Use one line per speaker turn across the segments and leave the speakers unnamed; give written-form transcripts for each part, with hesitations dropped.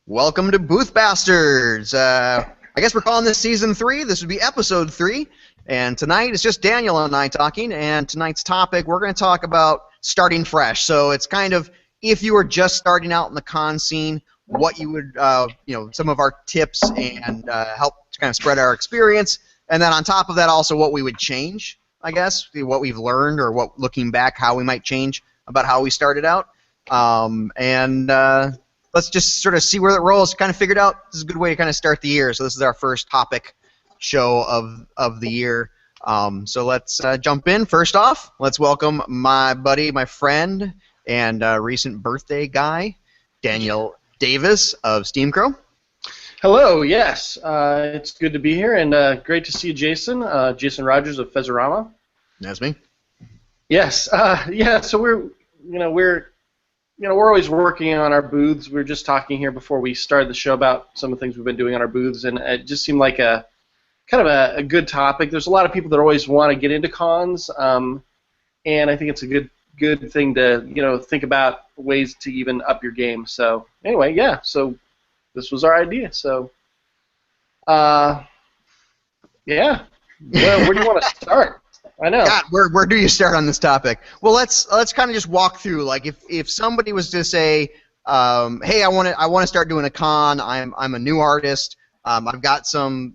Welcome to Booth Bastards. I guess we're calling this Season 3. This would be Episode 3. And tonight it's just Daniel and I talking. And tonight's topic, we're going to talk about starting fresh. So it's kind of, if you were just starting out in the con scene, what you would, some of our tips and help to kind of spread our experience. And then on top of that, also what we would change, I guess, what we've learned or what, looking back, how we might change about how we started out. Let's just sort of see where it rolls. Kind of figured out this is a good way to kind of start the year. So this is our first topic show of the year. So let's jump in. First off, let's welcome my buddy, my friend, and recent birthday guy, Daniel Davis of Steam Crow.
Hello, yes. It's good to be here, and great to see you, Jason. Jason Rodgers of Fezzorama.
That's me.
Yes. So we're always working on our booths. We were just talking here before we started the show about some of the things we've been doing on our booths, and it just seemed like a kind of a good topic. There's a lot of people that always want to get into cons, and I think it's a good thing to think about ways to even up your game. So anyway, yeah. So this was our idea. So yeah. Well, where do you want to start? I know.
God, where do you start on this topic? Well, let's kind of just walk through. Like, if somebody was to say, "Hey, I want to start doing a con. I'm a new artist. I've got some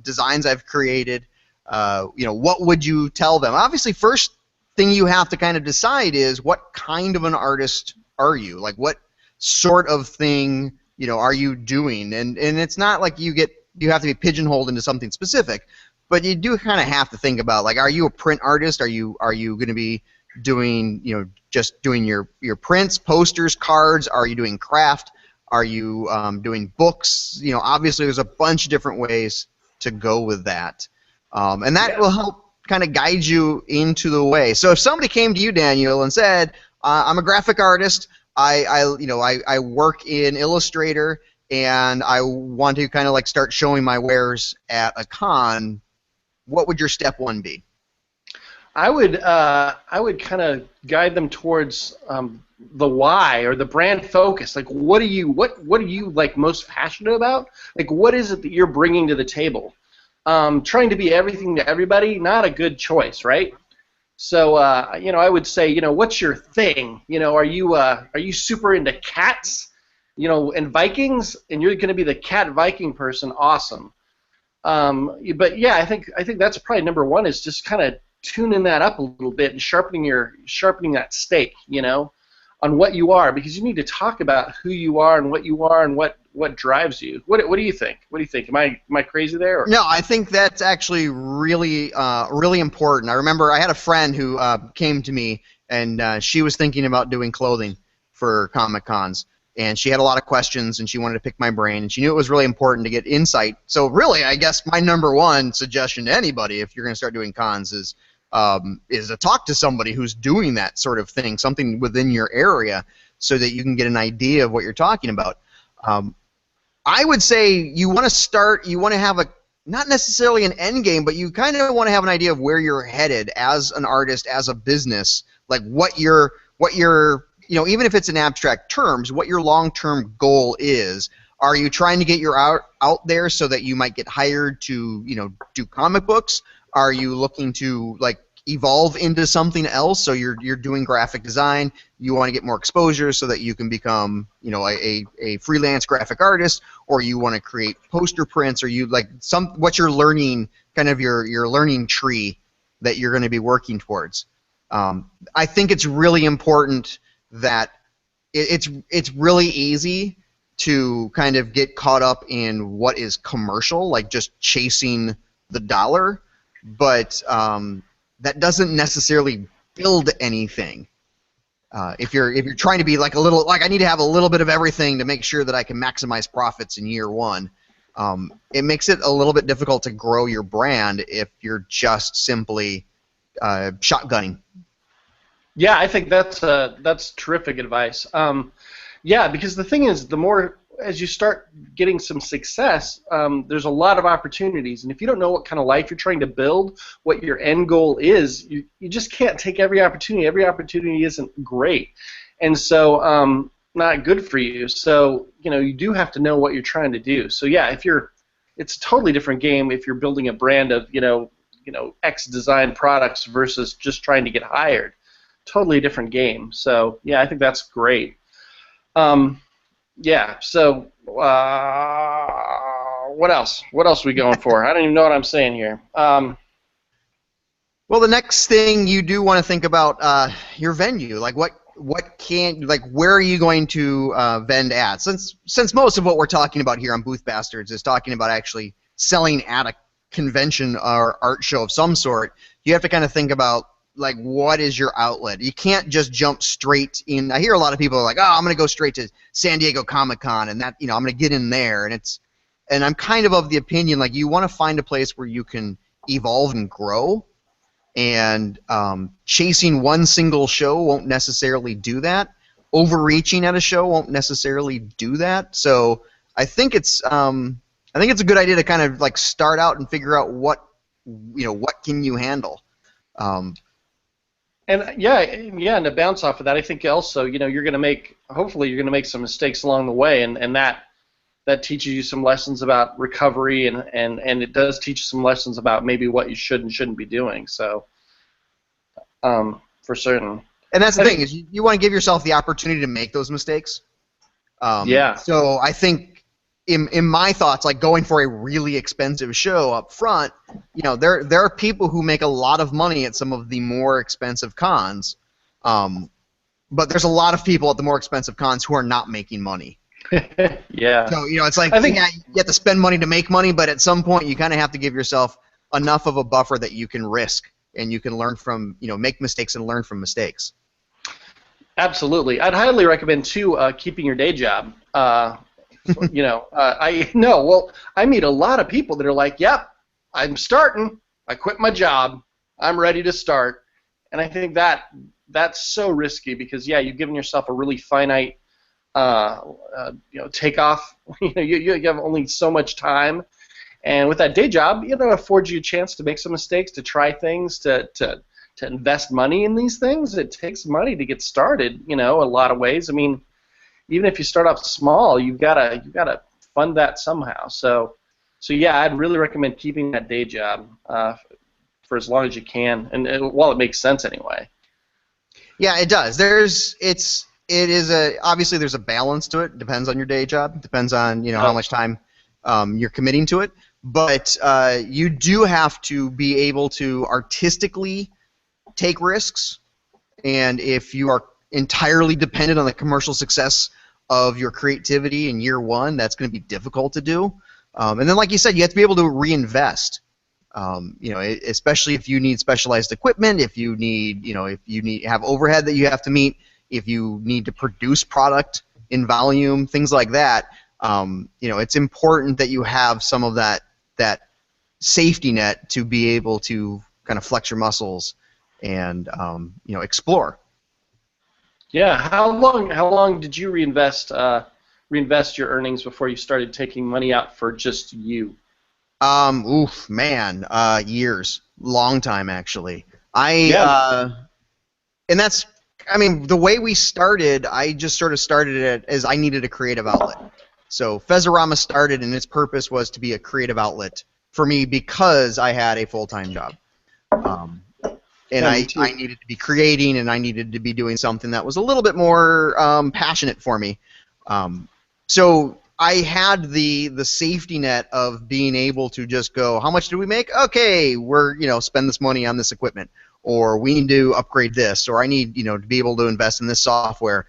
designs I've created. What would you tell them?" Obviously, first thing you have to kind of decide is what kind of an artist are you? Like, what sort of thing are you doing? And it's not like you have to be pigeonholed into something specific. But you do kind of have to think about, like, are you a print artist? Are you going to be doing, just doing your prints, posters, cards? Are you doing craft? Are you doing books? Obviously there's a bunch of different ways to go with that. And that will help kind of guide you into the way. So if somebody came to you, Daniel, and said, I'm a graphic artist, I work in Illustrator, and I want to kind of like start showing my wares at a con, what would your step one be?
I would kind of guide them towards the why or the brand focus. Like, what are you like most passionate about? Like, what is it that you're bringing to the table? Trying to be everything to everybody, not a good choice, right? So I would say, what's your thing? Are you super into cats? And Vikings, and you're going to be the cat Viking person? Awesome. But yeah, I think that's probably number one, is just kind of tuning that up a little bit and sharpening that stake, on what you are, because you need to talk about who you are and what drives you. What do you think? What do you think? Am I crazy there? Or?
No, I think that's actually really really important. I remember I had a friend who came to me, and she was thinking about doing clothing for Comic Cons. And she had a lot of questions, and she wanted to pick my brain, and she knew it was really important to get insight. So really, I guess my number one suggestion to anybody, if you're going to start doing cons, is to talk to somebody who's doing that sort of thing, something within your area, so that you can get an idea of what you're talking about. I would say you want to have not necessarily an end game, but you kind of want to have an idea of where you're headed as an artist, as a business, like what your even if it's in abstract terms, what your long-term goal is. Are you trying to get your art out there so that you might get hired to, do comic books? Are you looking to, like, evolve into something else? So you're doing graphic design. You want to get more exposure so that you can become, a freelance graphic artist, or you want to create poster prints, or what you're learning, kind of your learning tree that you're going to be working towards. I think it's really important that it's really easy to kind of get caught up in what is commercial, like just chasing the dollar, but that doesn't necessarily build anything. If you're trying to be like I need to have a little bit of everything to make sure that I can maximize profits in year one, it makes it a little bit difficult to grow your brand if you're just simply shotgunning.
Yeah, I think that's terrific advice. Yeah, because the thing is, the more as you start getting some success, there's a lot of opportunities, and if you don't know what kind of life you're trying to build, what your end goal is, you just can't take every opportunity. Every opportunity isn't great, and so not good for you. So you do have to know what you're trying to do. So yeah, it's a totally different game if you're building a brand of X design products versus just trying to get hired. Totally different game. So yeah, I think that's great. Yeah. So what else? What else are we going for? I don't even know what I'm saying here.
Well, the next thing you do want to think about your venue, like where are you going to vend at? Since most of what we're talking about here on Booth Bastards is talking about actually selling at a convention or art show of some sort, you have to kind of think about like what is your outlet. You can't just jump straight in. I hear a lot of people are like, oh, I'm going to go straight to San Diego Comic-Con and that I'm going to get in there, and I'm kind of the opinion like you want to find a place where you can evolve and grow. And chasing one single show won't necessarily do that. Overreaching at a show won't necessarily do that. So I think it's a good idea to kind of like start out and figure out what can you handle.
And to bounce off of that, I think also you're going to hopefully you're going to make some mistakes along the way, and that teaches you some lessons about recovery, and it does teach you some lessons about maybe what you should and shouldn't be doing. So, for certain.
And that's the thing is you want to give yourself the opportunity to make those mistakes.
Yeah.
So I think in my thoughts, like going for a really expensive show up front, there are people who make a lot of money at some of the more expensive cons, but there's a lot of people at the more expensive cons who are not making money.
Yeah.
So it's like you have to spend money to make money, but at some point you kind of have to give yourself enough of a buffer that you can risk and you can learn from make mistakes and learn from mistakes.
Absolutely, I'd highly recommend too keeping your day job. I know. Well, I meet a lot of people that are like, "Yep, I'm starting. I quit my job. I'm ready to start," and I think that's so risky because you've given yourself a really finite takeoff. You have only so much time, and with that day job, it affords you a chance to make some mistakes, to try things, to invest money in these things. It takes money to get started, a lot of ways. I mean, even if you start off small, you've gotta fund that somehow. So yeah, I'd really recommend keeping that day job for as long as you can, and while it makes sense anyway.
Yeah, it does. Obviously there's a balance to it. Depends on your day job. Depends on how much time you're committing to it. But you do have to be able to artistically take risks, and if you are entirely dependent on the commercial success of your creativity in year one, that's going to be difficult to do. And then, like you said, you have to be able to reinvest. Especially if you need specialized equipment, if you need have overhead that you have to meet, if you need to produce product in volume, things like that. It's important that you have some of that safety net to be able to kind of flex your muscles and explore.
Yeah. How long did you reinvest your earnings before you started taking money out for just you?
Years, long time actually. And that's, the way we started, I just sort of started it as I needed a creative outlet. So Fezorama started, and its purpose was to be a creative outlet for me because I had a full-time job. And I needed to be creating, and I needed to be doing something that was a little bit more passionate for me. So I had the safety net of being able to just go, how much do we make? Okay, we're spend this money on this equipment, or we need to upgrade this, or I need to be able to invest in this software.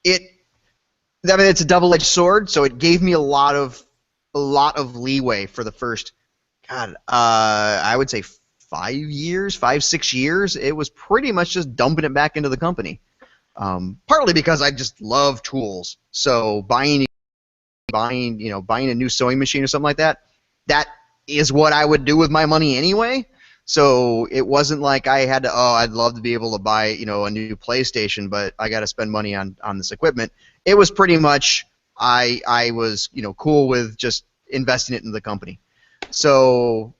It's a double-edged sword, so it gave me a lot of leeway for the first, I would say 5, 6 years. It was pretty much just dumping it back into the company. Partly because I just love tools, so buying a new sewing machine or something like that is what I would do with my money anyway. So it wasn't like I had to, I'd love to be able to buy a new PlayStation, but I got to spend money on this equipment. It was pretty much I was cool with just investing it in the company. So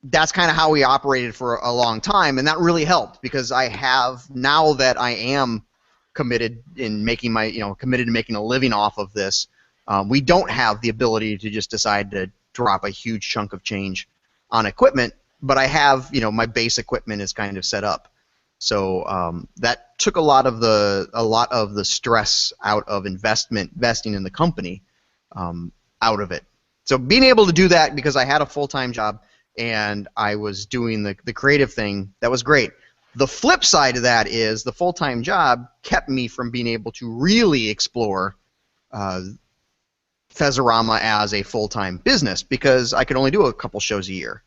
that's kind of how we operated for a long time, and that really helped because now that I am committed in making committed to making a living off of this. We don't have the ability to just decide to drop a huge chunk of change on equipment, but I have, my base equipment is kind of set up. So that took a lot of the stress out of investing in the company out of it. So being able to do that because I had a full-time job and I was doing the creative thing, that was great. The flip side of that is the full-time job kept me from being able to really explore Fezzorama as a full-time business because I could only do a couple shows a year.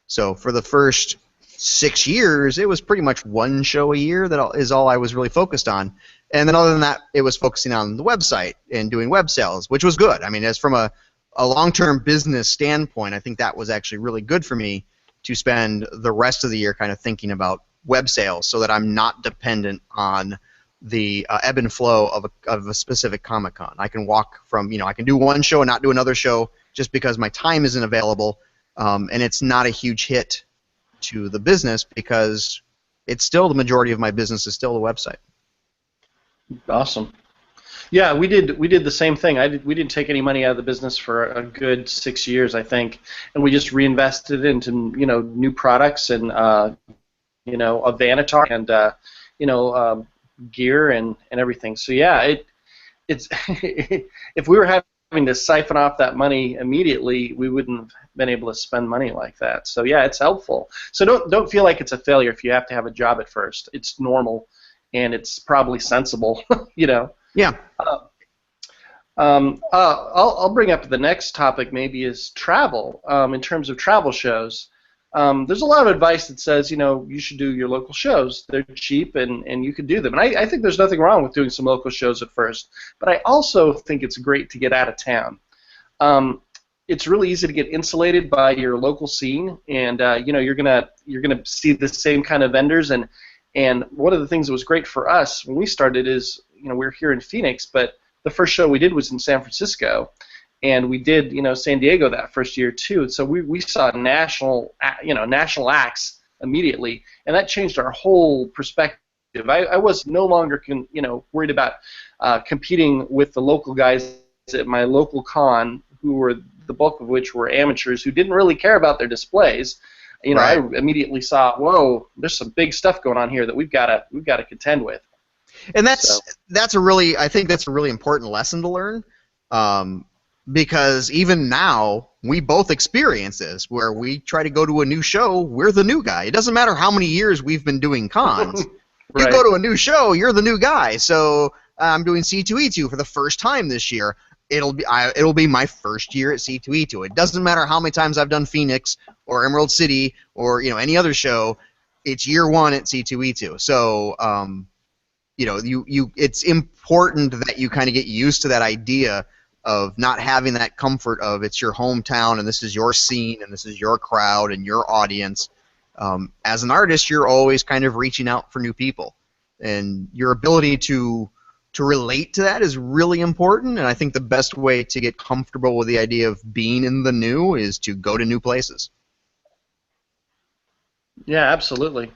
So for the first 6 years, it was pretty much one show a year that is all I was really focused on. And then other than that, it was focusing on the website and doing web sales, which was good. I mean, as from a long-term business standpoint, I think that was actually really good for me to spend the rest of the year kind of thinking about web sales so that I'm not dependent on the ebb and flow of a specific Comic-Con. I can walk from, I can do one show and not do another show just because my time isn't available, and it's not a huge hit to the business because it's still the majority of my business is still the website.
Awesome. Yeah, we did the same thing. We didn't take any money out of the business for a good 6 years, I think, and we just reinvested into new products and a Vanitar and gear and everything. So yeah, it's if we were having to siphon off that money immediately, we wouldn't have been able to spend money like that. So yeah, it's helpful. So don't feel like it's a failure if you have to have a job at first. It's normal, and it's probably sensible. Yeah. I'll bring up the next topic. Maybe is travel. In terms of travel shows, there's a lot of advice that says you should do your local shows. They're cheap and you can do them. And I think there's nothing wrong with doing some local shows at first. But I also think it's great to get out of town. It's really easy to get insulated by your local scene, and you're gonna see the same kind of vendors. And one of the things that was great for us when we started is we're here in Phoenix, but the first show we did was in San Francisco. And we did, San Diego that first year too. So we saw national acts immediately, and that changed our whole perspective. I was no longer, worried about competing with the local guys at my local con, who were the bulk of which were amateurs who didn't really care about their displays. Right. I immediately saw, whoa, there's some big stuff going on here that we've got to contend with.
And I think that's a really important lesson to learn. Because even now, we both experience this, where we try to go to a new show, we're the new guy. It doesn't matter how many years we've been doing cons. Right. You go to a new show, you're the new guy. So I'm doing C2E2 for the first time this year. It'll be my first year at C2E2. It doesn't matter how many times I've done Phoenix or Emerald City or any other show. It's year one at C2E2. So it's important that you kind of get used to that idea of not having that comfort of it's your hometown and this is your scene and this is your crowd and your audience. As an artist, you're always kind of reaching out for new people, and your ability to relate to that is really important. And I think the best way to get comfortable with the idea of being in the new is to go to new places.
Yeah, absolutely.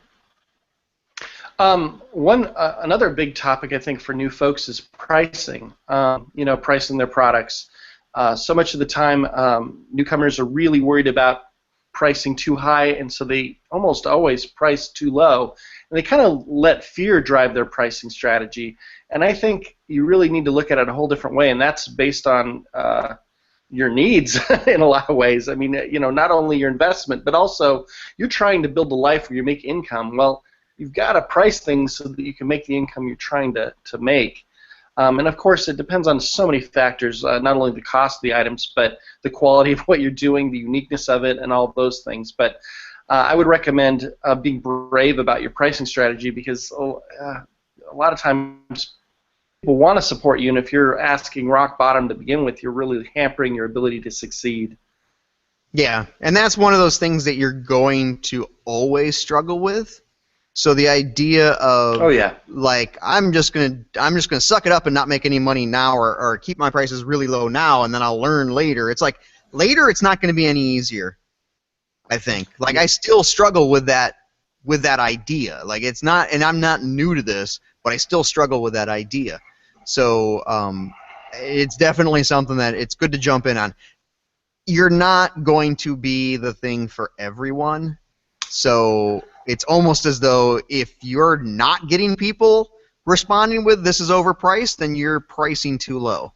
Another big topic I think for new folks is pricing. Pricing their products. So much of the time, newcomers are really worried about pricing too high, and so they almost always price too low, and they kind of let fear drive their pricing strategy. And I think you really need to look at it a whole different way, and that's based on your needs in a lot of ways. I mean, not only your investment, but also you're trying to build a life where you make income. Well, you've got to price things so that you can make the income you're trying to make. And of course, it depends on so many factors, not only the cost of the items, but the quality of what you're doing, the uniqueness of it, and all of those things. But I would recommend being brave about your pricing strategy, because a lot of times people want to support you, and if you're asking rock bottom to begin with, you're really hampering your ability to succeed.
Yeah, and that's one of those things that you're going to always struggle with. So the idea of I'm just gonna suck it up and not make any money now, or keep my prices really low now, and then I'll learn later. It's like later it's not going to be any easier. I think I still struggle with that idea. Like it's not, and I'm not new to this, but I still struggle with that idea. So it's definitely something that it's good to jump in on. You're not going to be the thing for everyone, so it's almost as though if you're not getting people responding with "this is overpriced," then you're pricing too low.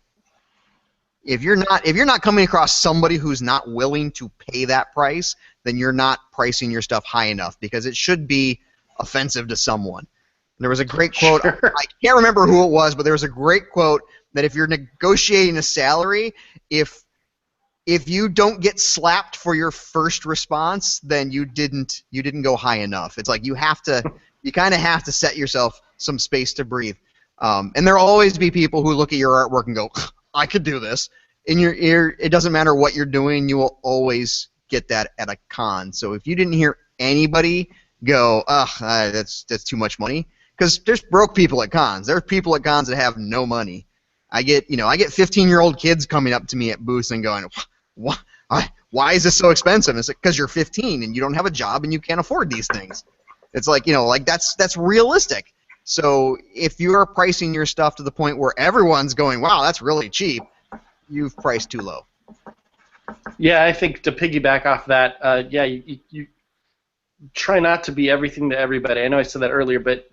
If you're not coming across somebody who's not willing to pay that price, then you're not pricing your stuff high enough, because it should be offensive to someone. There was a great quote.
Sure.
I can't remember who it was, but there was a great quote that if you're negotiating a salary, if you don't get slapped for your first response, then you didn't go high enough. It's like you kind of have to set yourself some space to breathe. And there'll always be people who look at your artwork and go, I could do this. In your ear, it doesn't matter what you're doing, you will always get that at a con. So if you didn't hear anybody go, that's too much money, because there's broke people at cons. There's people at cons that have no money. I get 15-year-old kids coming up to me at booths and going, why is this so expensive? And it's like, because you're 15 and you don't have a job and you can't afford these things. It's like, that's realistic. So if you're pricing your stuff to the point where everyone's going, wow, that's really cheap, you've priced too low.
Yeah, I think to piggyback off that, you try not to be everything to everybody. I know I said that earlier, but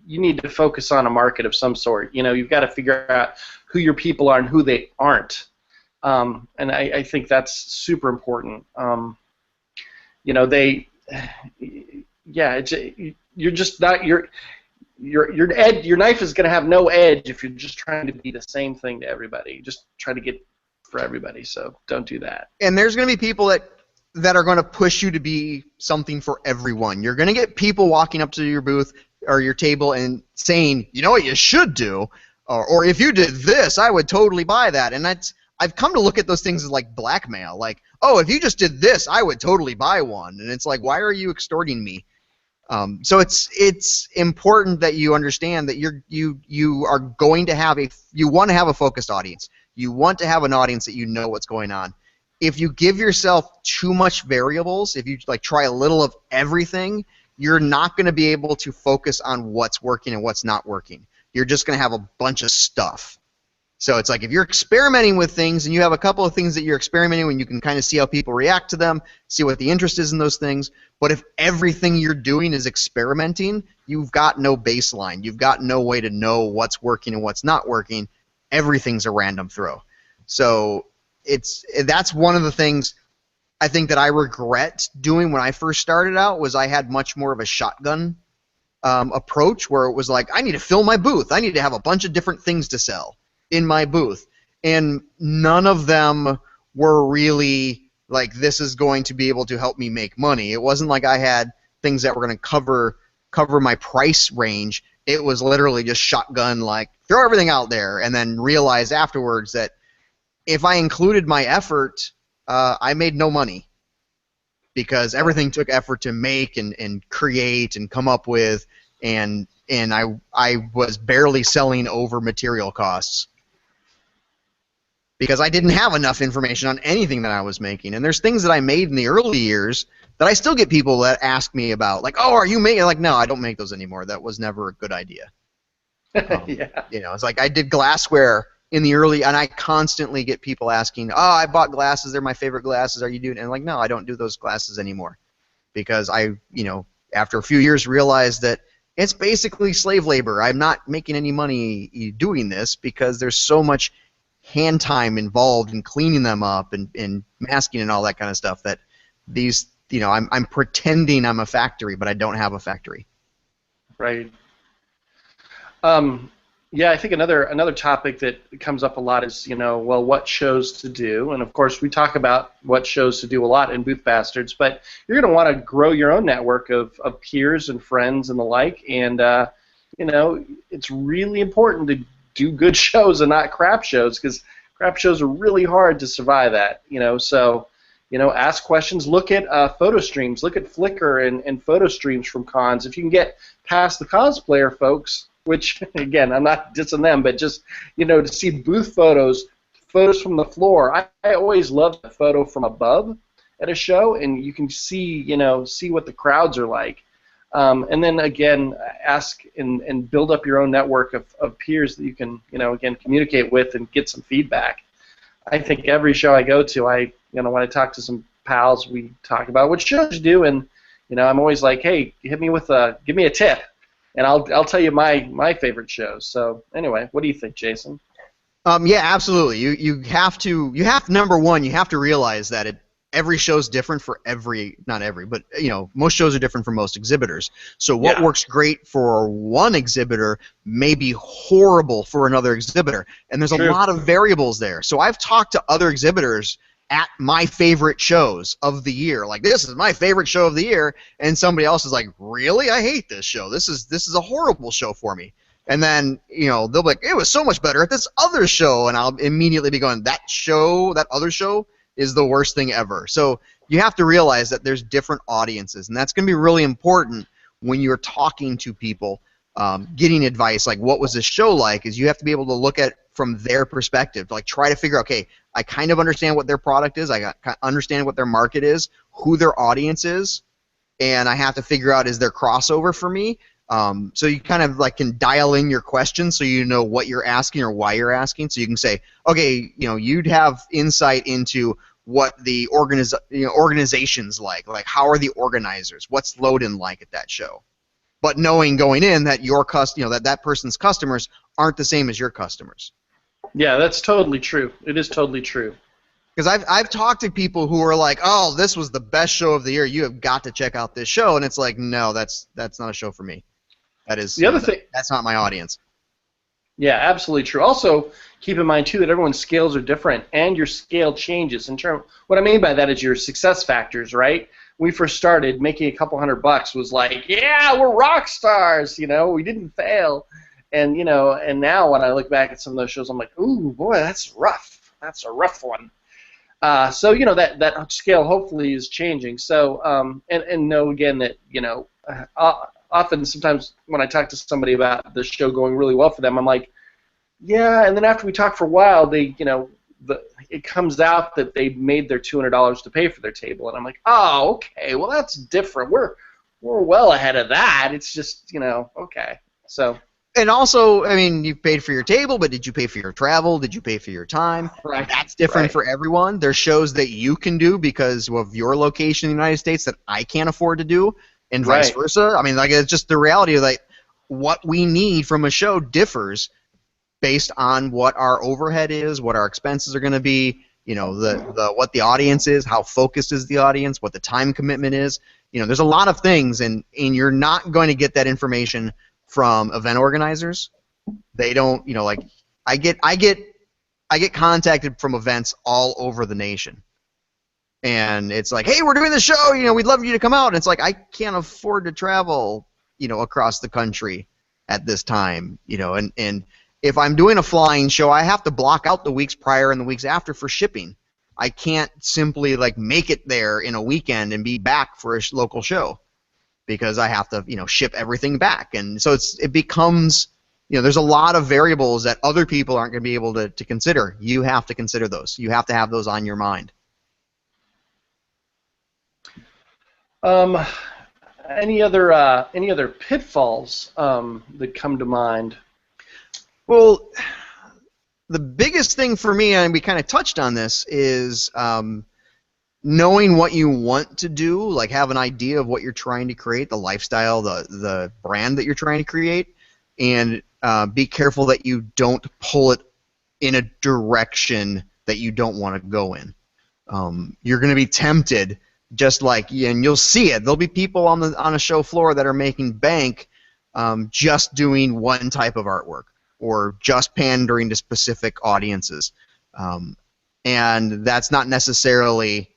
you need to focus on a market of some sort. You've got to figure out who your people are and who they aren't. And I think that's super important. You're just not your knife is going to have no edge if you're just trying to be the same thing to everybody. Just try to get for everybody. So don't do that.
And there's going to be people that are going to push you to be something for everyone. You're going to get people walking up to your booth or your table and saying, you know what you should do, or if you did this, I would totally buy that. And I've come to look at those things as like blackmail. Like, oh, if you just did this, I would totally buy one. And it's like, why are you extorting me? So it's important that you understand that you are going to you want to have a focused audience. You want to have an audience that you know what's going on. If you give yourself too much variables, if you try a little of everything, you're not going to be able to focus on what's working and what's not working. You're just going to have a bunch of stuff. So it's like if you're experimenting with things and you have a couple of things that you're experimenting with, you can kind of see how people react to them, see what the interest is in those things. But if everything you're doing is experimenting, you've got no baseline. You've got no way to know what's working and what's not working. Everything's a random throw. So that's one of the things I think that I regret doing when I first started out, was I had much more of a shotgun approach, where it was like, I need to fill my booth. I need to have a bunch of different things to sell in my booth. And none of them were really like, this is going to be able to help me make money. It wasn't like I had things that were going to cover my price range. It was literally just shotgun, like, throw everything out there, and then realize afterwards that if I included my effort, I made no money, because everything took effort to make and create and come up with, and I was barely selling over material costs because I didn't have enough information on anything that I was making. And there's things that I made in the early years that I still get people that ask me about, like, oh, are you making? Like, no, I don't make those anymore. That was never a good idea.
Yeah.
It's like I did glassware in the early, and I constantly get people asking, oh, I bought glasses, they're my favorite glasses, are you doing? And I'm like, no, I don't do those glasses anymore, because I, after a few years realized that it's basically slave labor. I'm not making any money doing this, because there's so much hand time involved in cleaning them up and masking and all that kind of stuff, that these, I'm pretending I'm a factory, but I don't have a factory.
Right. Yeah, I think another topic that comes up a lot is, what shows to do. And, of course, we talk about what shows to do a lot in Booth Bastards, but you're going to want to grow your own network of peers and friends and the like. And, it's really important to do good shows and not crap shows, because crap shows are really hard to survive at. So, ask questions. Look at photo streams. Look at Flickr and photo streams from cons. If you can get past the cosplayer folks, which, again, I'm not dissing them, but just, to see booth photos from the floor. I always love the photo from above at a show, and you can see, see what the crowds are like. And then again, ask and build up your own network of peers that you can, again, communicate with and get some feedback. I think every show I go to, when I talk to some pals, we talk about what shows you do, and I'm always like, hey, give me a tip, and I'll tell you my favorite shows. So anyway, what do you think, Jason?
Yeah, absolutely. You have to number one, you have to realize that every show's different for not every, but most shows are different for most exhibitors. So what works great for one exhibitor may be horrible for another exhibitor, and there's a lot of variables there. So I've talked to other exhibitors at my favorite shows of the year, like, this is my favorite show of the year, and somebody else is like, really? I hate this show. This is a horrible show for me. And then, they'll be like, it was so much better at this other show, and I'll immediately be going, that other show is the worst thing ever. So you have to realize that there's different audiences, and that's going to be really important when you're talking to people, getting advice, like, what was this show like, is you have to be able to look at from their perspective, like, try to figure out, okay, I kind of understand what their product is, understand what their market is, who their audience is, and I have to figure out, is there crossover for me? So you kind of like can dial in your questions so you know what you're asking or why you're asking. So you can say, okay, you'd have insight into what the organization's like how are the organizers, what's load-in like at that show, but knowing going in that that person's customers aren't the same as your customers.
Yeah, that's totally true. It is totally true.
Because I've talked to people who are like, oh, this was the best show of the year. You have got to check out this show, and it's like, no, that's not a show for me. That is the other thing. That's not my audience.
Yeah, absolutely true. Also, keep in mind too that everyone's scales are different, and your scale changes. What I mean by that is your success factors, right? When we first started, making a couple $100 was like, yeah, we're rock stars. We didn't fail, and and now when I look back at some of those shows, I'm like, ooh, boy, that's rough. That's a rough one. So that scale hopefully is changing. So and know again that often, sometimes when I talk to somebody about the show going really well for them, I'm like, yeah, and then after we talk for a while, it comes out that they made their $200 to pay for their table, and I'm like, oh, okay, well that's different. We're well ahead of that. It's just okay. So.
And also, I mean, you paid for your table, but did you pay for your travel? Did you pay for your time?
Right.
That's different for everyone. There's shows that you can do because of your location in the United States that I can't afford to do, and vice versa. I mean, it's just the reality of what we need from a show differs based on what our overhead is, what our expenses are going to be, what the audience is, how focused is the audience, what the time commitment is. There's a lot of things, and you're not going to get that information from event organizers. They don't, I get contacted from events all over the nation. And it's like, hey, we're doing the show, we'd love you to come out. And it's like, I can't afford to travel, across the country at this time, and if I'm doing a flying show, I have to block out the weeks prior and the weeks after for shipping. I can't simply make it there in a weekend and be back for a local show because I have to, ship everything back. And so it becomes, there's a lot of variables that other people aren't going to be able to consider. You have to consider those. You have to have those on your mind.
Any other pitfalls that come to mind?
Well, the biggest thing for me, and we kind of touched on this, is knowing what you want to do, have an idea of what you're trying to create, the lifestyle, the brand that you're trying to create, and be careful that you don't pull it in a direction that you don't want to go in. You're going to be tempted, and you'll see it. There'll be people on a show floor that are making bank just doing one type of artwork or just pandering to specific audiences. And that's not necessarily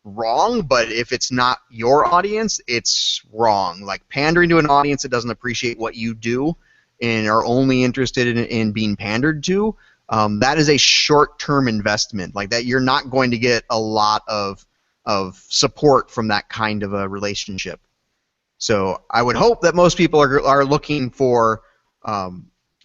wrong, but if it's not your audience, it's wrong. Pandering to an audience that doesn't appreciate what you do and are only interested in being pandered to, that is a short-term investment. That you're not going to get a lot of support from that kind of a relationship. So I would hope that most people are looking for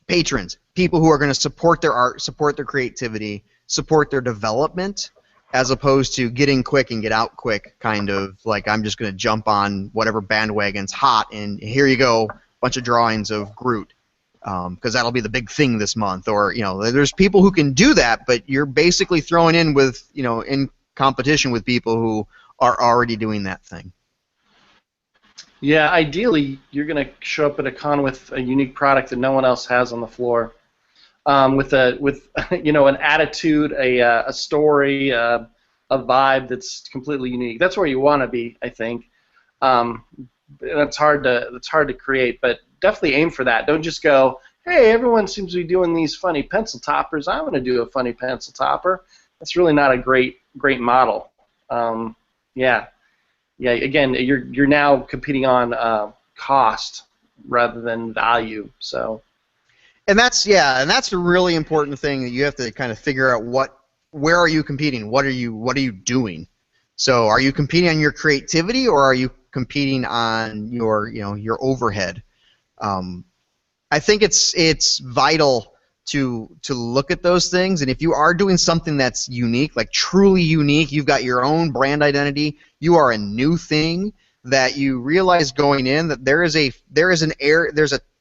patrons, people who are going to support their art, support their creativity, support their development, as opposed to getting quick and get out quick, kind of like I'm just going to jump on whatever bandwagon's hot and here you go, bunch of drawings of Groot, because that'll be the big thing this month. Or there's people who can do that, but you're basically throwing in with in competition with people who are already doing that thing.
Yeah, ideally you're going to show up at a con with a unique product that no one else has on the floor. With an attitude, a story, a vibe that's completely unique. That's where you want to be, I think. That's hard to create, but definitely aim for that. Don't just go, hey, everyone seems to be doing these funny pencil toppers. I want to do a funny pencil topper. That's really not a great model. Yeah. Again, you're now competing on cost rather than value. So.
And that's a really important thing that you have to kind of figure out where are you competing? What are you doing? So are you competing on your creativity or are you competing on your overhead? I think it's vital to look at those things, and if you are doing something that's unique, like truly unique, you've got your own brand identity, you are a new thing, that you realize going in that there's a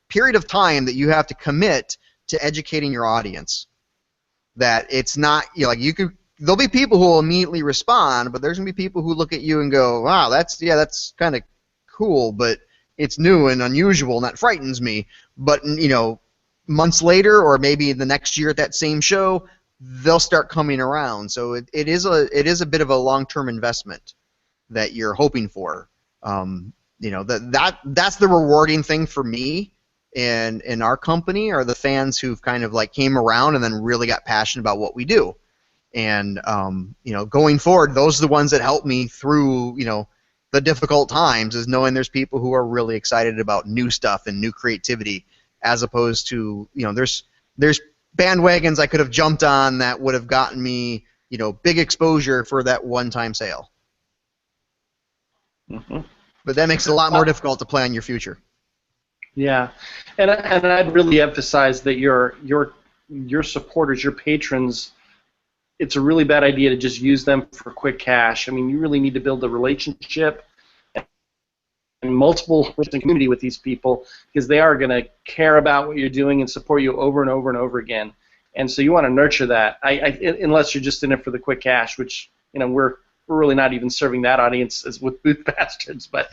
period of time that you have to commit to educating your audience. That it's not there'll be people who will immediately respond, but there's gonna be people who look at you and go, wow, that's kind of cool, but it's new and unusual, and that frightens me. But months later, or maybe the next year at that same show, they'll start coming around. So it is a bit of a long-term investment that you're hoping for. That's the rewarding thing for me. And in our company are the fans who've kind of came around and then really got passionate about what we do. And going forward, those are the ones that help me through the difficult times, is knowing there's people who are really excited about new stuff and new creativity, as opposed to there's bandwagons I could have jumped on that would have gotten me big exposure for that one-time sale.
Mm-hmm.
But that makes it a lot more difficult to plan your future.
Yeah, and I'd really emphasize that your supporters, your patrons, it's a really bad idea to just use them for quick cash. I mean, you really need to build a relationship and multiple community with these people, because they are going to care about what you're doing and support you over and over and over again. And so you want to nurture that. Unless you're just in it for the quick cash, which we're really not even serving that audience as with Booth Bastards. But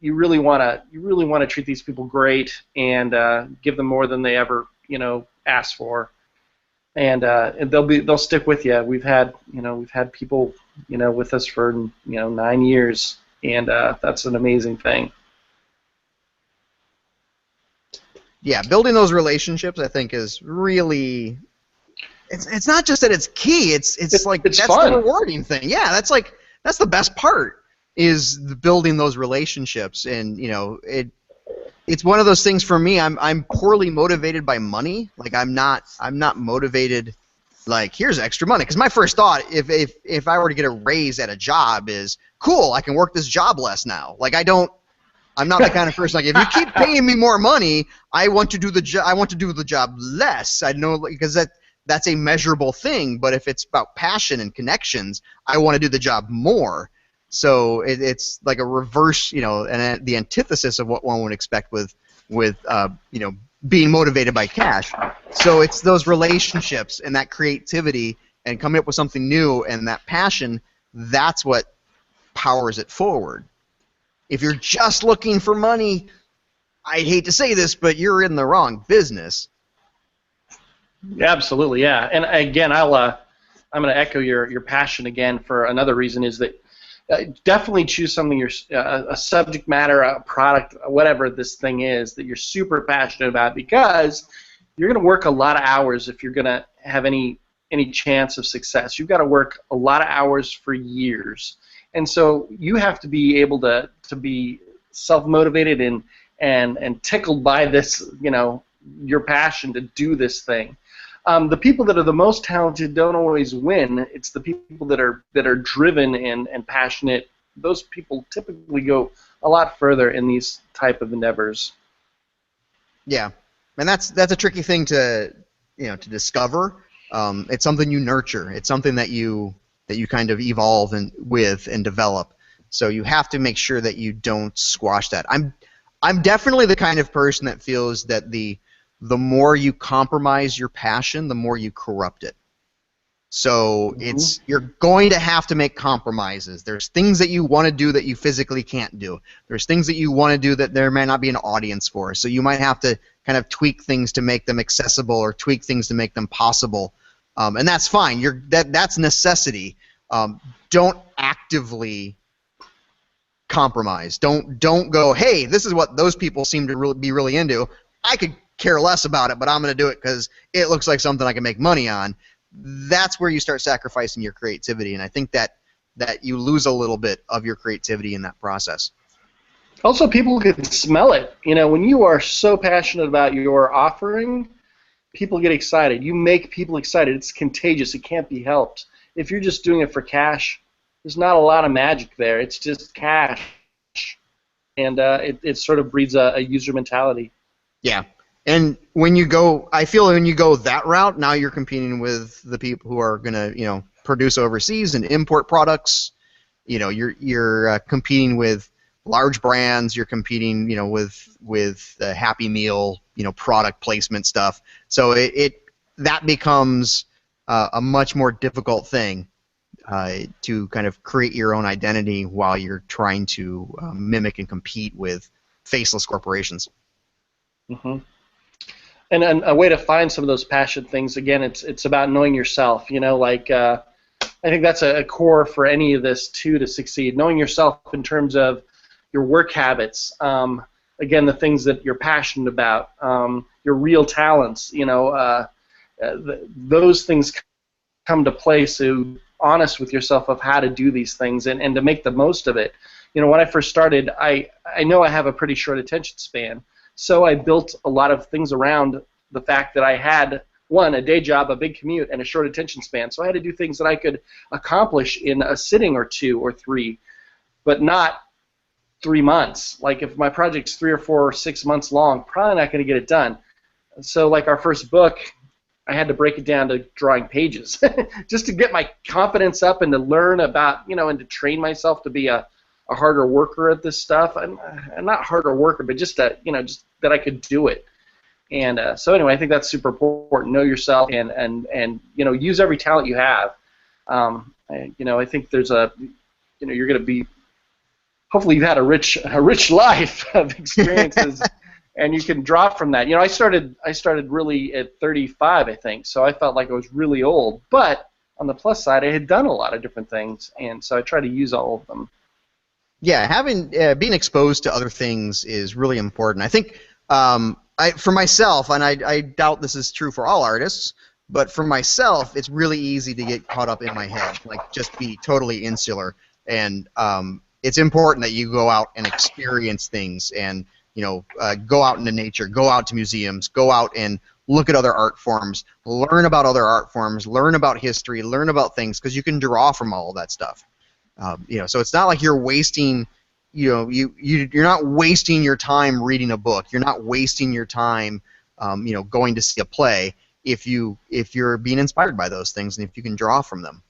you really want to treat these people great and give them more than they ever ask for, and they'll stick with you. We've had people with us for 9 years, and that's an amazing thing.
Yeah, building those relationships, I think, is really. It's not just that it's key. It's that's
fun.
The rewarding thing. Yeah, that's the best part, is building those relationships. And it's one of those things for me. I'm poorly motivated by money. I'm not motivated. Here's extra money, because my first thought, if I were to get a raise at a job, is cool. I can work this job less now. I'm not the kind of person if you keep paying me more money, I want to do the job. I want to do the job less. I know, because that's a measurable thing. But if it's about passion and connections, I want to do the job more. So it's like a reverse, and the antithesis of what one would expect with being motivated by cash. So it's those relationships and that creativity and coming up with something new and that passion. That's what powers it forward. If you're just looking for money, I hate to say this, but you're in the wrong business.
Yeah, absolutely, yeah. And again, I'm going to echo your passion again for another reason, is that definitely choose something a subject matter, a product, whatever this thing is that you're super passionate about, because you're going to work a lot of hours if you're going to have any chance of success. You've got to work a lot of hours for years. And so you have to be able to be self-motivated and tickled by this, your passion to do this thing. The people that are the most talented don't always win. It's the people that are driven and passionate. Those people typically go a lot further in these type of endeavors.
Yeah, and that's a tricky thing to discover. It's something you nurture. It's something that you kind of evolve with and develop. So you have to make sure that you don't squash that. I'm definitely the kind of person that feels that the more you compromise your passion, the more you corrupt it. So you're going to have to make compromises. There's things that you want to do that you physically can't do. There's things that you want to do that there may not be an audience for. So you might have to kind of tweak things to make them accessible or tweak things to make them possible. And that's fine. That's necessity. Don't actively compromise. Don't go, hey, this is what those people seem to be really into. I could care less about it, but I'm going to do it because it looks like something I can make money on. That's where you start sacrificing your creativity, and I think that you lose a little bit of your creativity in that process.
Also, people can smell it. When you are so passionate about your offering, people get excited. You make people excited. It's contagious. It can't be helped. If you're just doing it for cash, there's not a lot of magic there. It's just cash, and it sort of breeds a user mentality.
Yeah. And I feel when you go that route, now you're competing with the people who are going to, produce overseas and import products. You're competing with large brands. You're competing, with Happy Meal, product placement stuff. So that becomes a much more difficult thing to kind of create your own identity while you're trying to mimic and compete with faceless corporations.
Mm-hmm. And a way to find some of those passion things, again, it's about knowing yourself. I think that's a core for any of this too to succeed. Knowing yourself in terms of your work habits, again, the things that you're passionate about, your real talents. Those things come to play. So honest with yourself of how to do these things and to make the most of it. When I first started, I know I have a pretty short attention span. So I built a lot of things around the fact that I had, one, a day job, a big commute, and a short attention span. So I had to do things that I could accomplish in a sitting or 2 or 3, but not 3 months. Like if my project's 3 or 4 or 6 months long, probably not going to get it done. So like our first book, I had to break it down to drawing pages just to get my confidence up and to learn about, and to train myself to be a harder worker at this stuff. I'm not harder worker, but just that I could do it. And so anyway, I think that's super important. Know yourself and use every talent you have. I think there's you're going to be, hopefully you've had a rich life of experiences, and you can draw from that. I started really at 35, I think, so I felt like I was really old. But on the plus side, I had done a lot of different things, and so I try to use all of them.
Yeah, being exposed to other things is really important. I think for myself, and I doubt this is true for all artists, but for myself, it's really easy to get caught up in my head, like just be totally insular. And it's important that you go out and experience things, and go out into nature, go out to museums, go out and look at other art forms, learn about other art forms, learn about history, learn about things, because you can draw from all of that stuff. So it's not like you're wasting, you're not wasting your time reading a book. You're not wasting your time, going to see a play if you're being inspired by those things and if you can draw from them.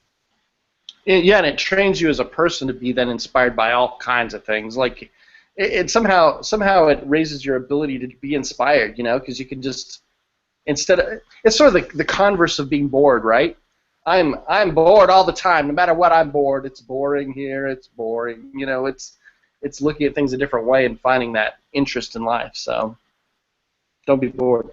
Yeah, and it trains you as a person to be then inspired by all kinds of things. Like, it somehow it raises your ability to be inspired, because you can just it's sort of the converse of being bored, right? I'm bored all the time. No matter what, I'm bored. It's boring here. It's boring. It's looking at things a different way and finding that interest in life. So don't be bored.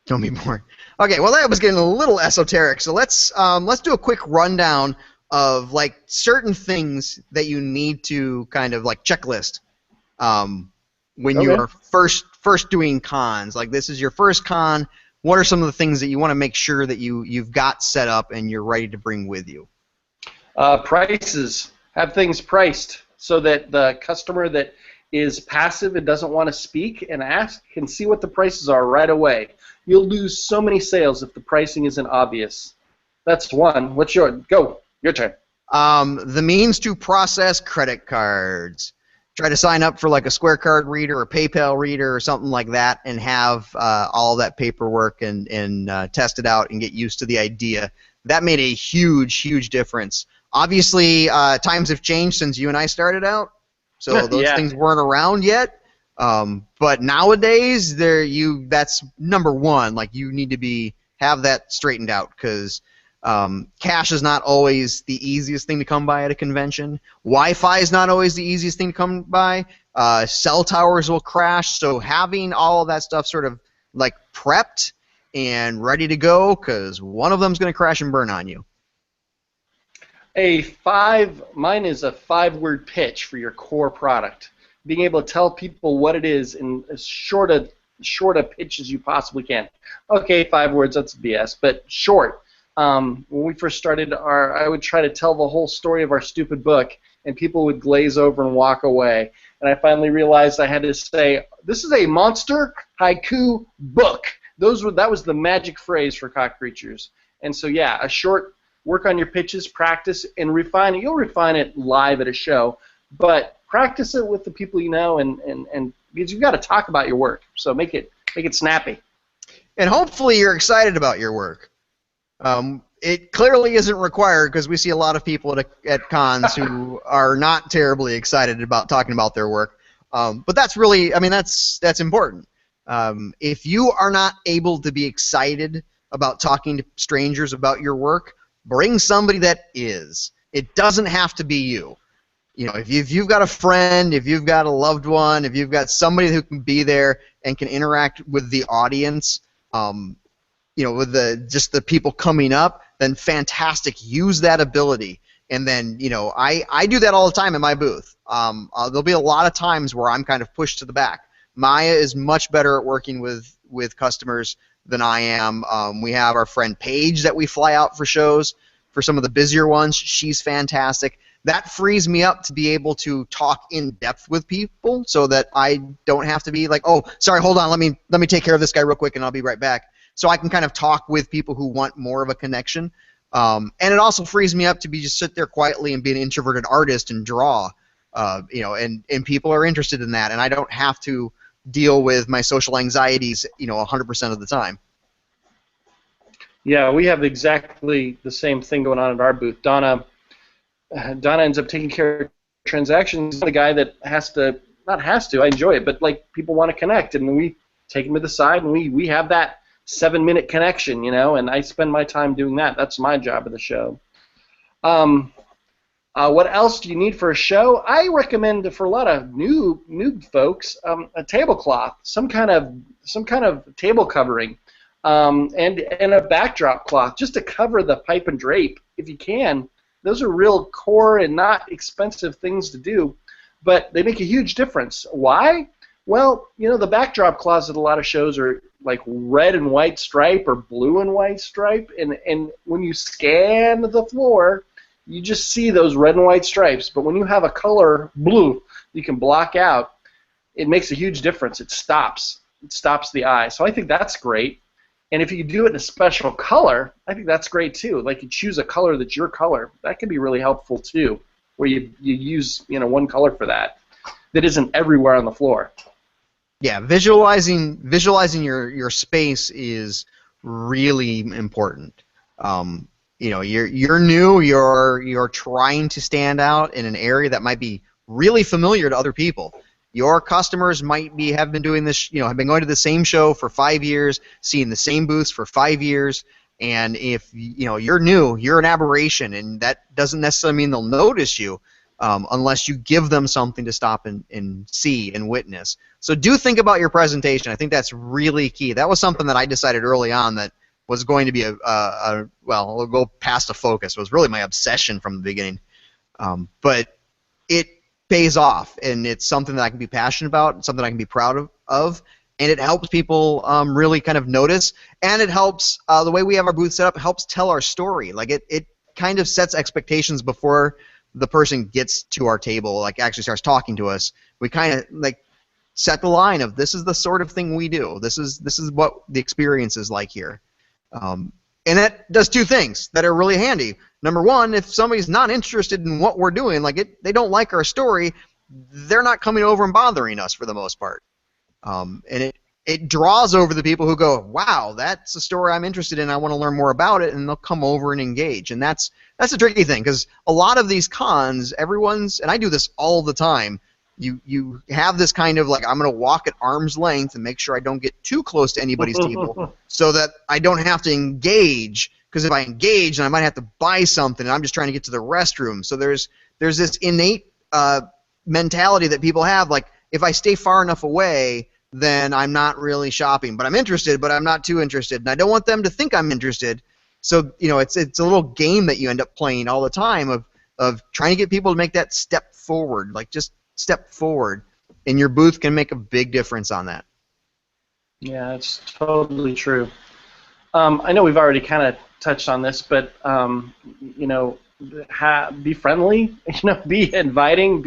Don't be bored. Okay, well that was getting a little esoteric. So let's do a quick rundown of like certain things that you need to kind of like checklist when you are first doing cons. Like this is your first con. What are some of the things that you want to make sure that you've got set up and you're ready to bring with you?
Prices. Have things priced so that the customer that is passive and doesn't want to speak and ask can see what the prices are right away. You'll lose so many sales if the pricing isn't obvious. That's one. What's your turn?
The means to process credit cards. Try to sign up for like a Square Card reader or PayPal reader or something like that, and have all that paperwork and test it out and get used to the idea. That made a huge difference. Obviously, times have changed since you and I started out, so those things weren't around yet. But nowadays, that's number one. Like, you need to have that straightened out, because cash is not always the easiest thing to come by at a convention. Wi-Fi is not always the easiest thing to come by. Cell towers will crash. So having all of that stuff sort of like prepped and ready to go, because one of them's going to crash and burn on you.
Mine is a 5-word pitch for your core product. Being able to tell people what it is in as short a pitch as you possibly can. Okay, 5 words, that's BS, but short. When we first started, I would try to tell the whole story of our stupid book, and people would glaze over and walk away. And I finally realized I had to say, this is a monster haiku book. That was the magic phrase for Cock Creatures. And so, yeah, a short, work on your pitches, practice, and refine it. You'll refine it live at a show, but practice it with the people you know, and because you've got to talk about your work. So make it snappy.
And hopefully you're excited about your work. It clearly isn't required, because we see a lot of people at cons who are not terribly excited about talking about their work. But that's really, that's important. If you are not able to be excited about talking to strangers about your work, bring somebody that is. It doesn't have to be you. You know, if you've got a friend, if you've got a loved one, if you've got somebody who can be there and can interact with the audience, with just the people coming up, then fantastic. Use that ability. And then, I do that all the time in my booth. There'll be a lot of times where I'm kind of pushed to the back. Maya is much better at working with customers than I am. We have our friend Paige that we fly out for shows. For some of the busier ones, she's fantastic. That frees me up to be able to talk in depth with people, so that I don't have to be like, oh, sorry, hold on, let me take care of this guy real quick and I'll be right back. So I can kind of talk with people who want more of a connection. And it also frees me up to just sit there quietly and be an introverted artist and draw, and people are interested in that, and I don't have to deal with my social anxieties, 100% of the time.
Yeah, we have exactly the same thing going on at our booth. Donna ends up taking care of transactions. The guy that not has to, I enjoy it, but like people want to connect, and we take him to the side, and we have that 7-minute connection, and I spend my time doing that. That's my job of the show. What else do you need for a show? I recommend for a lot of new folks a tablecloth, some kind of table covering, and a backdrop cloth, just to cover the pipe and drape if you can. Those are real core and not expensive things to do, but they make a huge difference. Why? Well, the backdrop cloths at a lot of shows are like red and white stripe or blue and white stripe, and when you scan the floor, you just see those red and white stripes. But when you have a color blue you can block out, it makes a huge difference. It stops the eye. So I think that's great. And if you do it in a special color, I think that's great too. Like, you choose a color that's your color. That can be really helpful too, where you use one color for that isn't everywhere on the floor.
Yeah, visualizing your space is really important. You're new. You're trying to stand out in an area that might be really familiar to other people. Your customers have been doing this, have been going to the same show for 5 years, seeing the same booths for 5 years, and if you're new, you're an aberration, and that doesn't necessarily mean they'll notice you unless you give them something to stop and see and witness. So do think about your presentation. I think that's really key. That was something that I decided early on that was going to be we'll go past a focus. It was really my obsession from the beginning. But it pays off, and it's something that I can be passionate about, something I can be proud of, and it helps people really kind of notice, and it helps, the way we have our booth set up, helps tell our story. Like, it kind of sets expectations before the person gets to our table, like actually starts talking to us. We kind of like set the line of, this is the sort of thing we do. This is what the experience is like here. And that does two things that are really handy. Number one, if somebody's not interested in what we're doing, they don't like our story, they're not coming over and bothering us for the most part. And it draws over the people who go, wow, that's a story I'm interested in. I want to learn more about it, and they'll come over and engage. And that's a tricky thing, because a lot of these cons, everyone's, and I do this all the time, you have this kind of like, I'm going to walk at arm's length and make sure I don't get too close to anybody's table so that I don't have to engage, because if I engage, then I might have to buy something, and I'm just trying to get to the restroom. So there's this innate mentality that people have, like, if I stay far enough away, then I'm not really shopping. But I'm interested, but I'm not too interested. And I don't want them to think I'm interested. So, it's a little game that you end up playing all the time of trying to get people to make that step forward. Like, just step forward. And your booth can make a big difference on that.
Yeah, it's totally true. I know we've already kind of touched on this, but, be friendly, be inviting,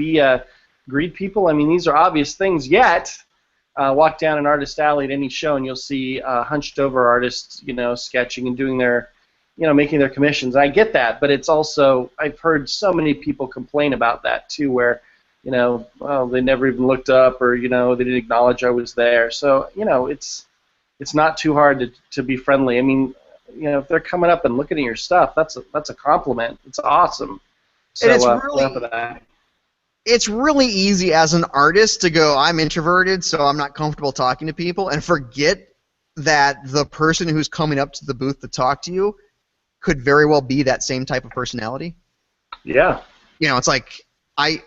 greet people. I mean, these are obvious things, yet walk down an artist alley at any show and you'll see hunched-over artists, sketching and doing their, making their commissions. I get that, but it's also, I've heard so many people complain about that too, where, well, they never even looked up, or, they didn't acknowledge I was there. So, it's not too hard to be friendly. I mean, if they're coming up and looking at your stuff, that's a compliment. It's awesome. So,
and it's really easy as an artist to go, I'm introverted, so I'm not comfortable talking to people, and forget that the person who's coming up to the booth to talk to you could very well be that same type of personality.
Yeah.
It's like, I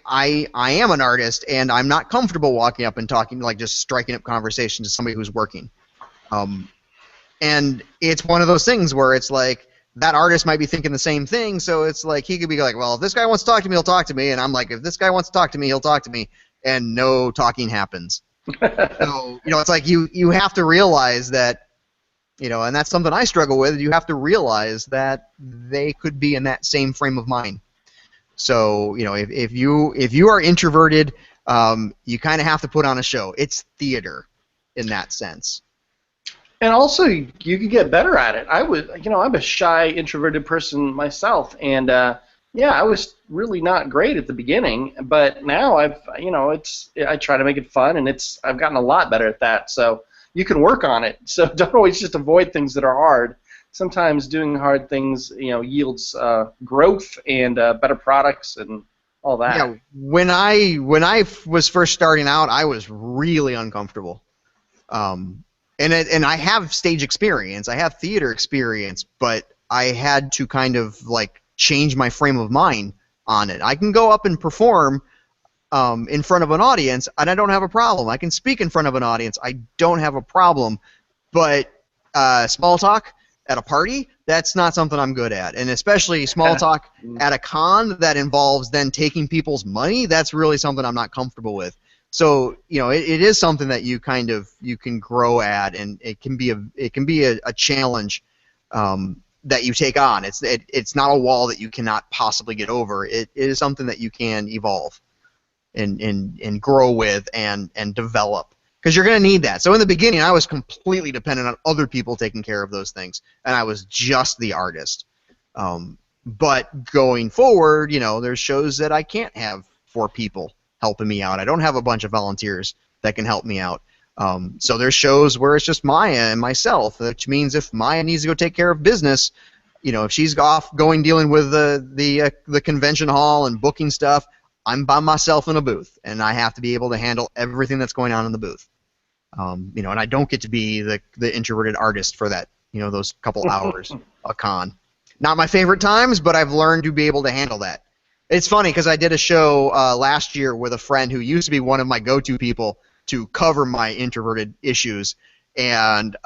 am an artist, and I'm not comfortable walking up and talking, like just striking up conversation to somebody who's working. And it's one of those things where it's like, that artist might be thinking the same thing, so it's like he could be like, well, if this guy wants to talk to me, he'll talk to me, and I'm like, if this guy wants to talk to me, he'll talk to me, and no talking happens. So, it's like you have to realize that, and that's something I struggle with, you have to realize that they could be in that same frame of mind. So, if you are introverted, you kind of have to put on a show. It's theater in that sense.
And also, you can get better at it. I'm a shy, introverted person myself, and I was really not great at the beginning, but now I try to make it fun, and I've gotten a lot better at that. So you can work on it. So don't always just avoid things that are hard. Sometimes doing hard things, yields growth and better products and all that.
Yeah, when I was first starting out, I was really uncomfortable. And I have stage experience, I have theater experience, but I had to kind of like change my frame of mind on it. I can go up and perform in front of an audience, and I don't have a problem. I can speak in front of an audience, I don't have a problem. But small talk at a party, that's not something I'm good at. And especially small talk at a con that involves then taking people's money, that's really something I'm not comfortable with. So it is something that you can grow at, and it can be a challenge that you take on. It's not a wall that you cannot possibly get over. It is something that you can evolve and grow with and develop, because you're going to need that. So in the beginning, I was completely dependent on other people taking care of those things, and I was just the artist. But going forward, there's shows that I can't have 4 people helping me out. I don't have a bunch of volunteers that can help me out. So there's shows where it's just Maya and myself, which means if Maya needs to go take care of business, if she's off dealing with the convention hall and booking stuff, I'm by myself in a booth, and I have to be able to handle everything that's going on in the booth. And I don't get to be the introverted artist for that, those couple hours a con. Not my favorite times, but I've learned to be able to handle that. It's funny because I did a show last year with a friend who used to be one of my go-to people to cover my introverted issues, and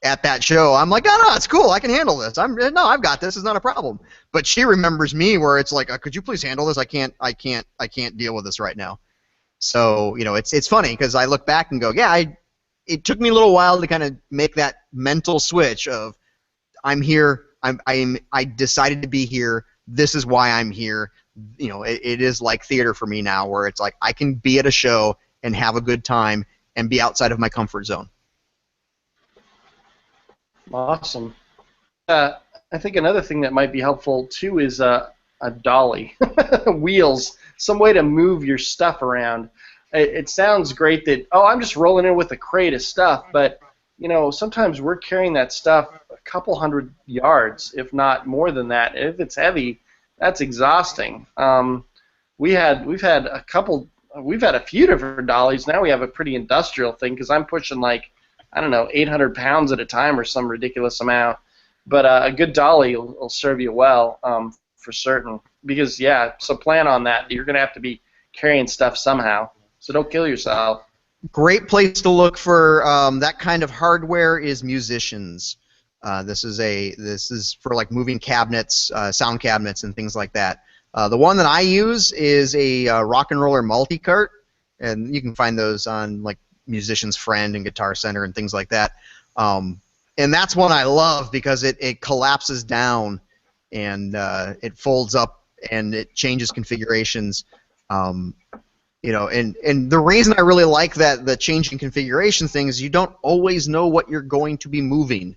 at that show, I'm like, oh, no, it's cool, I can handle this. I've got this. It's not a problem. But she remembers me where it's like, could you please handle this? I can't deal with this right now. So it's funny because I look back and go, yeah, it took me a little while to kind of make that mental switch of, I'm here. I decided to be here. This is why I'm here. It is like theater for me now, where it's like I can be at a show and have a good time and be outside of my comfort zone.
Awesome. I think another thing that might be helpful too is a dolly, wheels, some way to move your stuff around. It sounds great that, oh, I'm just rolling in with a crate of stuff, but sometimes we're carrying that stuff a couple hundred yards, if not more than that. If it's heavy, that's exhausting. We've had a few different dollies. Now we have a pretty industrial thing because I'm pushing like, I don't know, 800 pounds at a time or some ridiculous amount. But a good dolly will serve you well, for certain. Because, yeah, so plan on that. You're going to have to be carrying stuff somehow. So don't kill yourself.
Great place to look for that kind of hardware is musicians. This is for like moving cabinets, sound cabinets, and things like that. The one that I use is a rock and roller multi-cart, and you can find those on like Musician's Friend and Guitar Center and things like that. And that's one I love because it collapses down and it folds up and it changes configurations. And the reason I really like the changing configuration thing is you don't always know what you're going to be moving.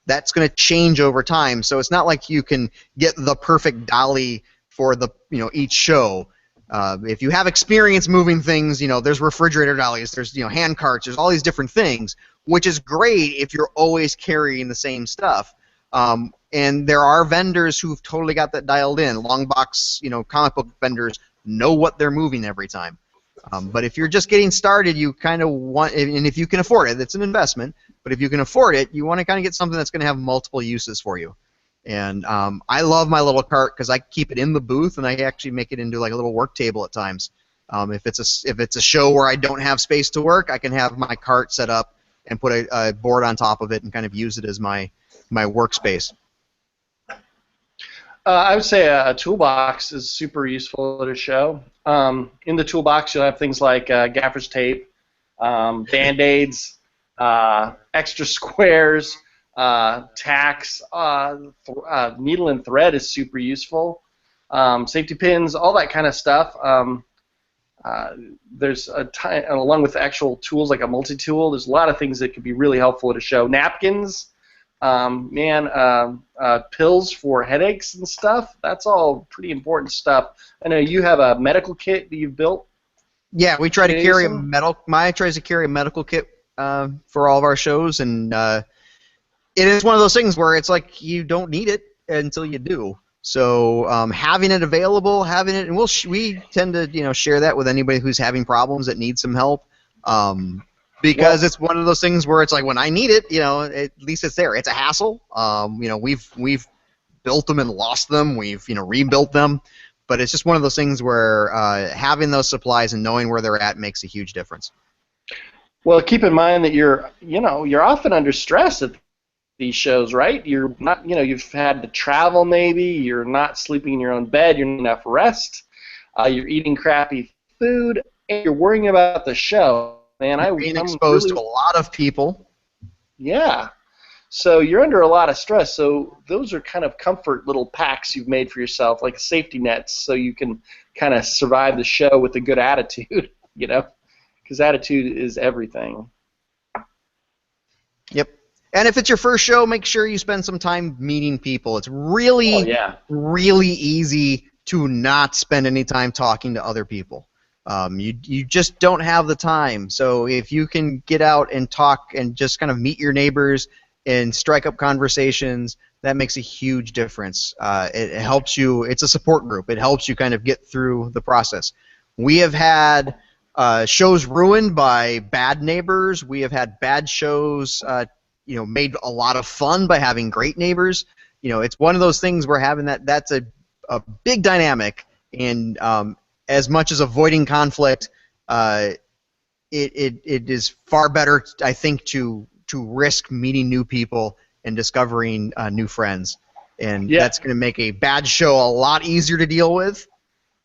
That's going to change over time. So it's not like you can get the perfect dolly for each show. If you have experience moving things, there's refrigerator dollies, there's hand carts, there's all these different things, which is great if you're always carrying the same stuff. And there are vendors who've totally got that dialed in. Long box, comic book vendors know what they're moving every time. But if you're just getting started, you kind of want, and if you can afford it, it's an investment, but if you can afford it, you want to kind of get something that's going to have multiple uses for you. And I love my little cart because I keep it in the booth, and I actually make it into like a little work table at times. If it's a show where I don't have space to work, I can have my cart set up and put a board on top of it and kind of use it as my workspace.
I would say a toolbox is super useful at a show. In the toolbox, you'll have things like gaffer's tape, Band-Aids, extra squares, tacks, needle and thread is super useful, safety pins, all that kind of stuff. There's along with the actual tools like a multi-tool, there's a lot of things that could be really helpful at a show. Napkins, pills for headaches and stuff, that's all pretty important stuff. I know you have a medical kit that you've built.
Yeah, we try to carry Maya tries to carry a medical kit for all of our shows, and it is one of those things where it's like you don't need it until you do. So having it available, and we tend to share that with anybody who's having problems that needs some help, because it's one of those things where it's like when I need it, at least it's there. It's a hassle. We've built them and lost them. We've rebuilt them, but it's just one of those things where having those supplies and knowing where they're at makes a huge difference.
Well, keep in mind that you're often under stress at these shows, right? You're not, you've had to travel maybe, you're not sleeping in your own bed, you're not enough rest, you're eating crappy food, and you're worrying about the show. Man, I'm being exposed to a lot
of people.
Yeah. So you're under a lot of stress. So those are kind of comfort little packs you've made for yourself, like safety nets, so you can kind of survive the show with a good attitude, because attitude is everything.
Yep. And if it's your first show, make sure you spend some time meeting people. It's really, really easy to not spend any time talking to other people. You just don't have the time. So if you can get out and talk and just kind of meet your neighbors and strike up conversations, that makes a huge difference. It helps you. It's a support group. It helps you kind of get through the process. We have had shows ruined by bad neighbors. We have had bad shows made a lot of fun by having great neighbors. It's one of those things where having that's a big dynamic, and as much as avoiding conflict, it is far better, I think, to risk meeting new people and discovering new friends. And that's going to make a bad show a lot easier to deal with.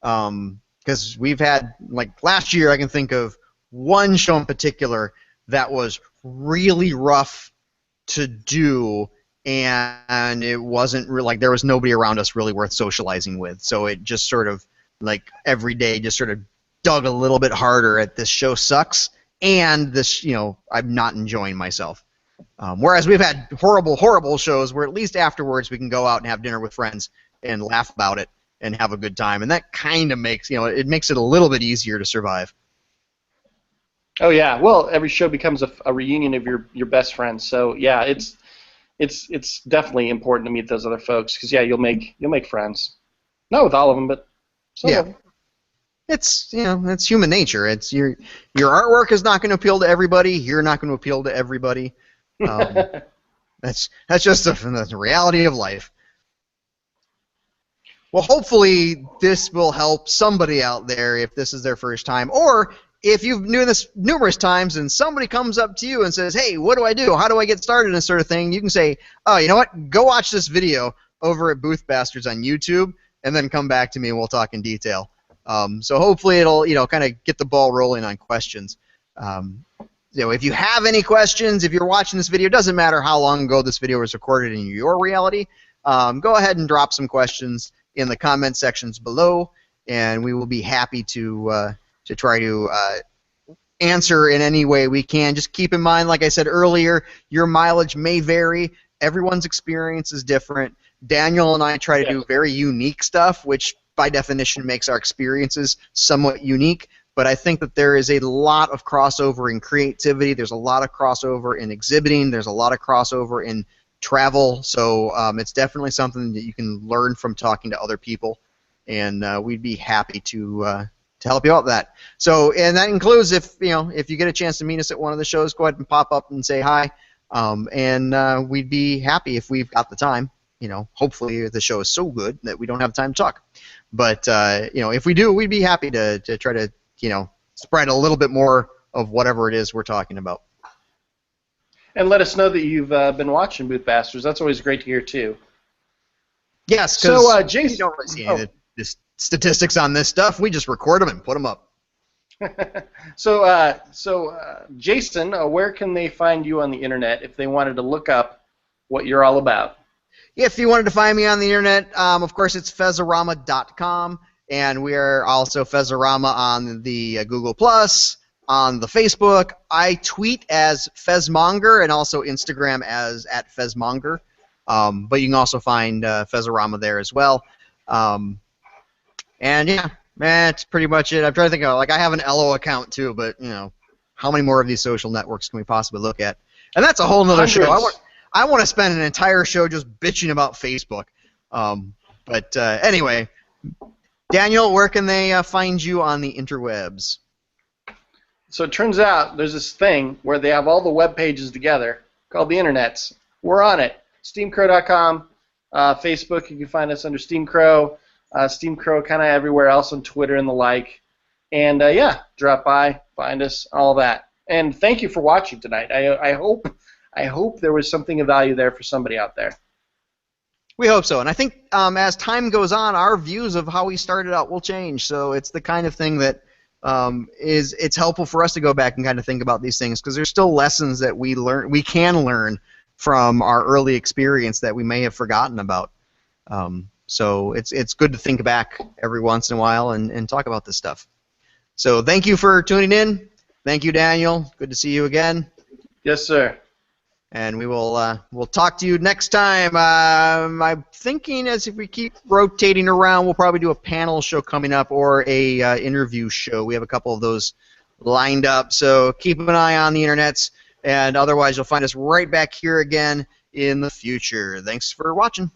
Because we've had, like last year, I can think of one show in particular that was really rough to do, and it wasn't really, like, there was nobody around us really worth socializing with. So it just sort of, like, every day just sort of dug a little bit harder at this show sucks, and this, I'm not enjoying myself. Whereas we've had horrible, horrible shows where at least afterwards we can go out and have dinner with friends and laugh about it and have a good time, and that kind of makes it makes it a little bit easier to survive.
Oh yeah, well, every show becomes a reunion of your best friends. So yeah, it's definitely important to meet those other folks because yeah, you'll make friends. Not with all of them, but some of them.
It's it's human nature. It's your artwork is not going to appeal to everybody. You're not going to appeal to everybody. That's just the reality of life. Well, hopefully this will help somebody out there if this is their first time, or if you've known this numerous times and somebody comes up to you and says, "Hey, what do I do? How do I get started?" and this sort of thing, you can say, "Oh, you know what? Go watch this video over at Booth Bastards on YouTube, and then come back to me and we'll talk in detail." So hopefully it'll kind of get the ball rolling on questions. If you have any questions, if you're watching this video, it doesn't matter how long ago this video was recorded in your reality. Go ahead and drop some questions in the comment sections below, and we will be happy to try to answer in any way we can. Just keep in mind, like I said earlier, your mileage may vary. Everyone's experience is different. Daniel and I try to do very unique stuff, which by definition makes our experiences somewhat unique. But I think that there is a lot of crossover in creativity. There's a lot of crossover in exhibiting. There's a lot of crossover in travel. So it's definitely something that you can learn from talking to other people, and we'd be happy to help you out with that. So, and that includes if you get a chance to meet us at one of the shows, go ahead and pop up and say hi, and we'd be happy if we've got the time. Hopefully the show is so good that we don't have time to talk. But if we do, we'd be happy to try to spread a little bit more of whatever it is we're talking about.
And let us know that you've been watching Booth Bastards. That's always great to hear too.
Yes, because
Jason,
we don't really see any of the statistics on this stuff. We just record them and put them up.
Jason, where can they find you on the internet if they wanted to look up what you're all about?
If you wanted to find me on the internet, of course it's Fezarama.com, and we are also Fezarama on the Google+, on the Facebook. I tweet as Fezmonger and also Instagram as @Fezmonger, but you can also find Fezarama there as well. And yeah, that's pretty much it. I'm trying to think of, I have an LO account too, but how many more of these social networks can we possibly look at? And that's a whole nother show. I want to spend an entire show just bitching about Facebook. But anyway, Daniel, where can they find you on the interwebs?
So it turns out there's this thing where they have all the web pages together called the internets. We're on it. SteamCrow.com, Facebook, you can find us under SteamCrow. SteamCrow kind of everywhere else on Twitter and the like. And yeah, drop by, find us, all that. And thank you for watching tonight. I hope there was something of value there for somebody out there.
We hope so. And I think as time goes on, our views of how we started out will change. So it's the kind of thing that it's helpful for us to go back and kind of think about these things, because there's still lessons that we can learn from our early experience that we may have forgotten about. So it's good to think back every once in a while and talk about this stuff. So thank you for tuning in. Thank you, Daniel. Good to see you again.
Yes, sir.
And we will we'll talk to you next time. I'm thinking as if we keep rotating around, we'll probably do a panel show coming up or a interview show. We have a couple of those lined up, so keep an eye on the internets, and otherwise you'll find us right back here again in the future. Thanks for watching.